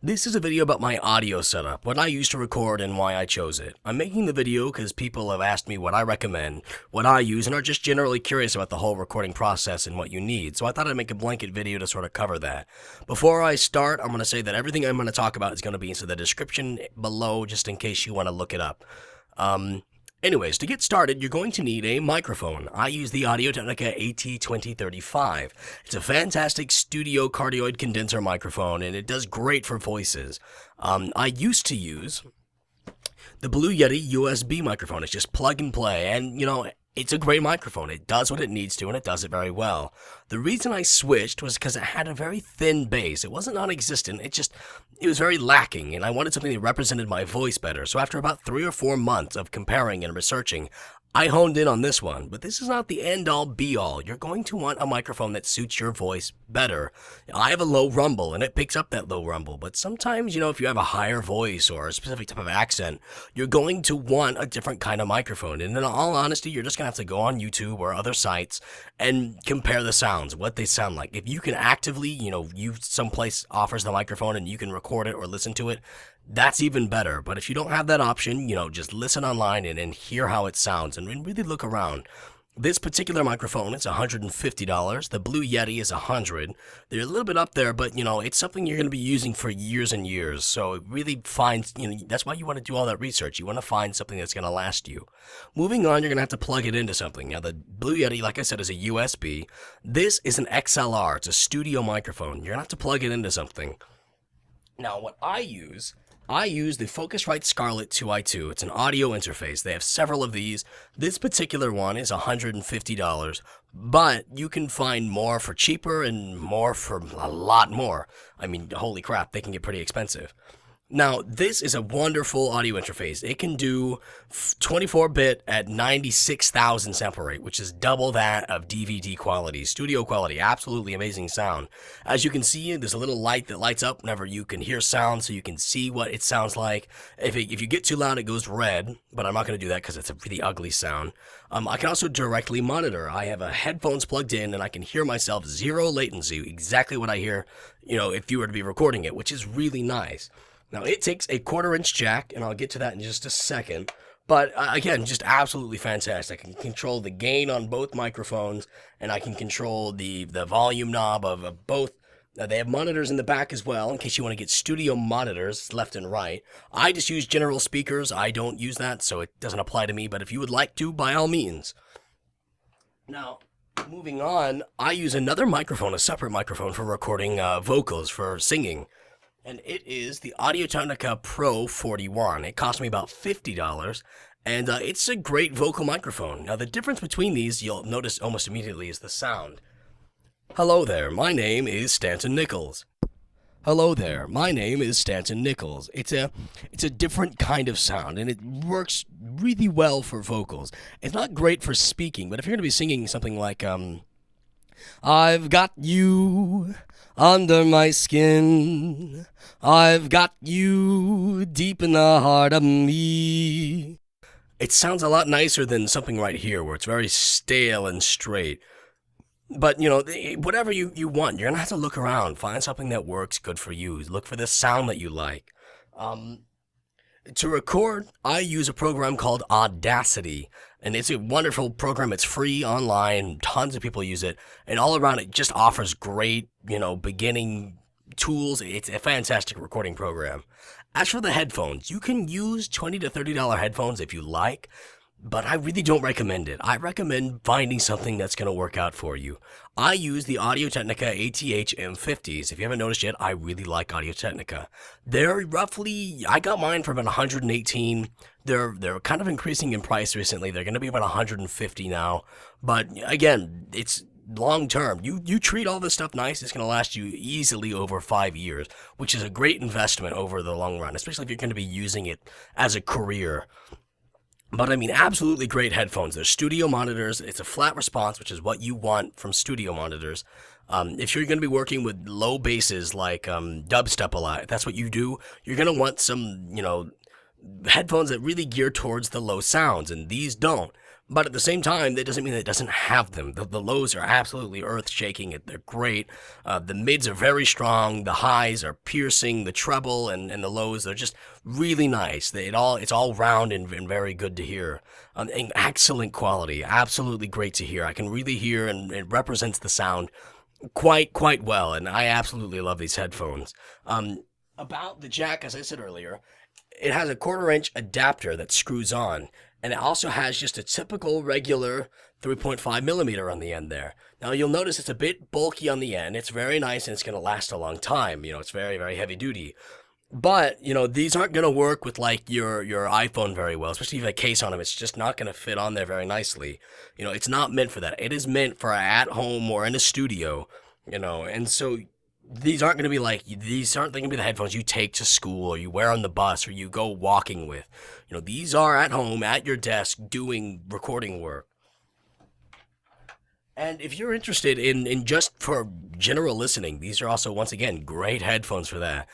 This is a video about my audio setup, what I use to record and why I chose it. I'm making the video because people have asked me what I recommend, what I use, and are just generally curious about the whole recording process and what you need, so I thought I'd make a blanket video to sort of cover that. Before I start, I'm going to say that everything I'm going to talk about is going to be in the description below just in case you want to look it up. Anyways, to get started, you're going to need a microphone. I use the Audio-Technica AT2035. It's a fantastic studio cardioid condenser microphone, and it does great for voices. I used to use the Blue Yeti USB microphone. It's just plug and play, and, it's a great microphone. It does what it needs to, and it does it very well. The reason I switched was because it had a very thin bass. It wasn't non-existent, it was very lacking, and I wanted something that represented my voice better. So after about 3 or 4 months of comparing and researching, I honed in on this one. But this is not the end-all, be-all. You're going to want a microphone that suits your voice better. I have a low rumble, and it picks up that low rumble. But sometimes, if you have a higher voice or a specific type of accent, you're going to want a different kind of microphone. And in all honesty, you're just going to have to go on YouTube or other sites and compare the sounds, what they sound like. If you can actively, someplace offers the microphone and you can record it or listen to it, that's even better. But if you don't have that option, just listen online and hear how it sounds and really look around. This particular microphone is $150. The Blue Yeti is $100. They're a little bit up there, but, it's something you're going to be using for years and years. So it really finds, that's why you want to do all that research. You want to find something that's going to last you. Moving on, you're going to have to plug it into something. Now, the Blue Yeti, like I said, is a USB. This is an XLR. It's a studio microphone. You're going to have to plug it into something. Now, what I use the Focusrite Scarlett 2i2. It's an audio interface. They have several of these. This particular one is $150, but you can find more for cheaper and more for a lot more. I mean, holy crap, they can get pretty expensive. Now, this is a wonderful audio interface. It can do 24-bit at 96,000 sample rate, which is double that of DVD quality, studio quality, absolutely amazing sound. As you can see, there's a little light that lights up whenever you can hear sound, so you can see what it sounds like. If you get too loud, it goes red, but I'm not going to do that because it's a really ugly sound. I can also directly monitor. I have headphones plugged in, and I can hear myself, zero latency, exactly what I hear, if you were to be recording it, which is really nice. Now, it takes a 1/4-inch jack, and I'll get to that in just a second. But, again, just absolutely fantastic. I can control the gain on both microphones, and I can control the volume knob of both. They have monitors in the back as well, in case you want to get studio monitors left and right. I just use general speakers. I don't use that, so it doesn't apply to me. But if you would like to, by all means. Now, moving on, I use another microphone, a separate microphone for recording vocals, for singing. And it is the Audio-Technica Pro 41. It cost me about $50, and it's a great vocal microphone. Now, the difference between these, you'll notice almost immediately, is the sound. Hello there, my name is Stanton Nichols. Hello there, my name is Stanton Nichols. It's a different kind of sound, and it works really well for vocals. It's not great for speaking, but if you're going to be singing something like, I've got you under my skin, I've got you deep in the heart of me. It sounds a lot nicer than something right here where it's very stale and straight. But, whatever you want, you're going to have to look around, find something that works good for you. Look for the sound that you like. To record, I use a program called Audacity, and it's a wonderful program. It's free online, tons of people use it, and all around it just offers great, beginning tools. It's a fantastic recording program. As for the headphones, you can use $20 to $30 headphones if you like, but I really don't recommend it. I recommend finding something that's going to work out for you. I use the Audio-Technica ATH M50s. If you haven't noticed yet, I really like Audio-Technica. They're roughly, I got mine for about $118. They're kind of increasing in price recently. They're going to be about $150 now. But again, it's long term. You treat all this stuff nice, it's going to last you easily over 5 years, which is a great investment over the long run, especially if you're going to be using it as a career. But I mean, absolutely great headphones. They're studio monitors. It's a flat response, which is what you want from studio monitors. If you're going to be working with low basses like dubstep a lot, if that's what you do, you're going to want some, headphones that really gear towards the low sounds, and these don't. But at the same time, that doesn't mean that it doesn't have them. The lows are absolutely earth-shaking. They're great. The mids are very strong. The highs are piercing. The treble and the lows, they're just really nice. It's all round and very good to hear. And excellent quality. Absolutely great to hear. I can really hear, and it represents the sound quite well. And I absolutely love these headphones. About the jack, as I said earlier, it has a 1/4-inch adapter that screws on, and it also has just a typical regular 3.5 millimeter on the end there. Now you'll notice it's a bit bulky on the end. It's very nice and it's going to last a long time. It's very heavy duty. But, these aren't going to work with like your iPhone very well, especially if you have a case on them. It's just not going to fit on there very nicely. It's not meant for that. It is meant for at home or in a studio, and so these aren't going to be the headphones you take to school or you wear on the bus or you go walking with. These are at home at your desk doing recording work. And if you're interested in just for general listening, these are also, once again, great headphones for that.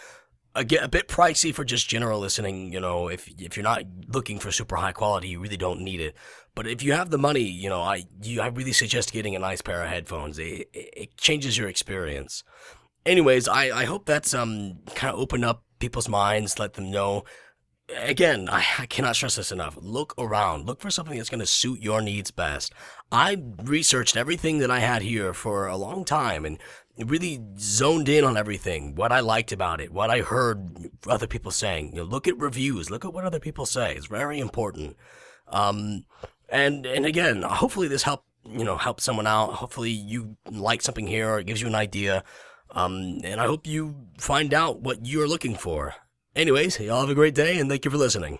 Again, a bit pricey for just general listening. If you're not looking for super high quality, you really don't need it. But if you have the money, I really suggest getting a nice pair of headphones. It changes your experience. Anyways, I hope that's kind of opened up people's minds, let them know. Again, I cannot stress this enough. Look around. Look for something that's going to suit your needs best. I researched everything that I had here for a long time and really zoned in on everything, what I liked about it, what I heard other people saying. Look at reviews. Look at what other people say. It's very important. And again, hopefully this helped someone out. Hopefully you like something here or it gives you an idea. And I hope you find out what you're looking for. Anyways, y'all have a great day and thank you for listening.